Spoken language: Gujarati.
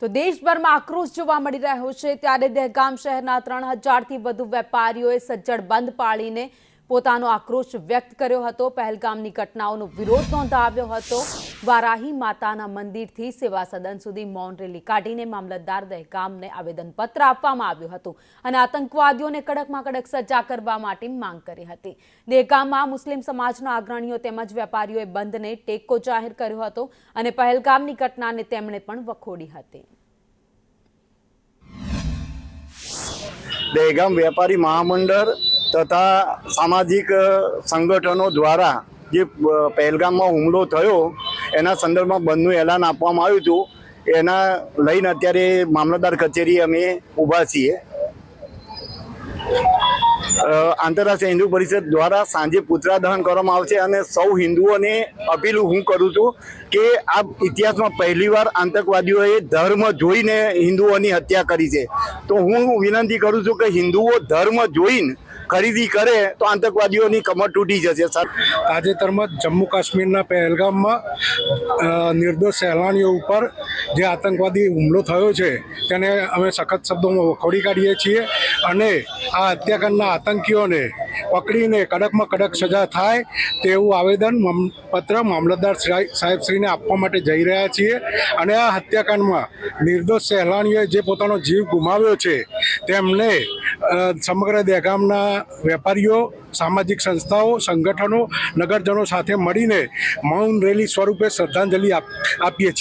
તો દેશભરમાં આક્રોશ જોવા મળી રહ્યો છે ત્યારે દહેગામ શહેરના 3000થી વધુ વેપારીઓએ સજ્જડ બંધ પાળીને પોતાનો આક્રોશ વ્યક્ત કર્યો હતો। પહેલગામની ઘટનાઓનો વિરોધ નોંધાવ્યો હતો। વારાહી માતાના મંદિરથી સેવા સદન સુધી મૌન રેલી કાઢીને મામલતદાર દહેગામને આવેદનપત્ર આપવામાં આવ્યું હતું અને આતંકવાદીઓને કડકમાં કડક સજા કરવા માટે માંગ કરી હતી। દહેગામમાં મુસ્લિમ સમાજના અગ્રણીઓ તેમજ વેપારીઓએ બંધને ટેકો જાહેર કર્યો હતો અને પહેલગામની ઘટનાને તેમણે પણ વખોડી હતી। દહેગામ व्यापारी महामंडल तथा सामाजिक संगठनों द्वारा जे पहलगाम में हुमलो थयो एना संदर्भ में बंधनु एलान आपवामां आव्युं हतुं। एना लईने अत्यारे मामलतदार कचेरी अमे ऊभा छीए। आंतरराष्ट्रीय हिंदू परिषद द्वारा सांजे पुतळा दहन करवामां आवशे अने सौ हिंदुओने अपील हूँ करूँ छूं कि आ इतिहास में पहली वार आतंकवादीओए धर्म जोईने हिंदुओनी हत्या करी छे। तो हूँ विनंती करूँ छूं कि हिंदुओ धर्म जोईने खरीदी करे तो आतंकवादीओनी कमर तूटी जशे। ताजेतरमां जम्मू काश्मीरना पहलगाममां निर्दोष सહેલાણીઓ ઉપર જે આતંકવાદી હુમલો થયો છે તેને અમે સખત શબ્દોમાં વખોડી કાઢીએ છીએ અને આ હત્યાકાંડના આતંકીઓને પકડીને કડકમાં કડક સજા થાય તેવું આવેદન પત્ર મામલતદાર સાહેબશ્રીને આપવા માટે જઈ રહ્યા છીએ અને આ હત્યાકાંડમાં નિર્દોષ સહેલાણીઓએ જે પોતાનો જીવ ગુમાવ્યો છે તેમને સમગ્ર દહેગામના વેપારીઓ, સામાજિક સંસ્થાઓ, સંગઠનો, નગરજનો સાથે મળીને મૌન રેલી સ્વરૂપે શ્રદ્ધાંજલિ આપીએ છીએ।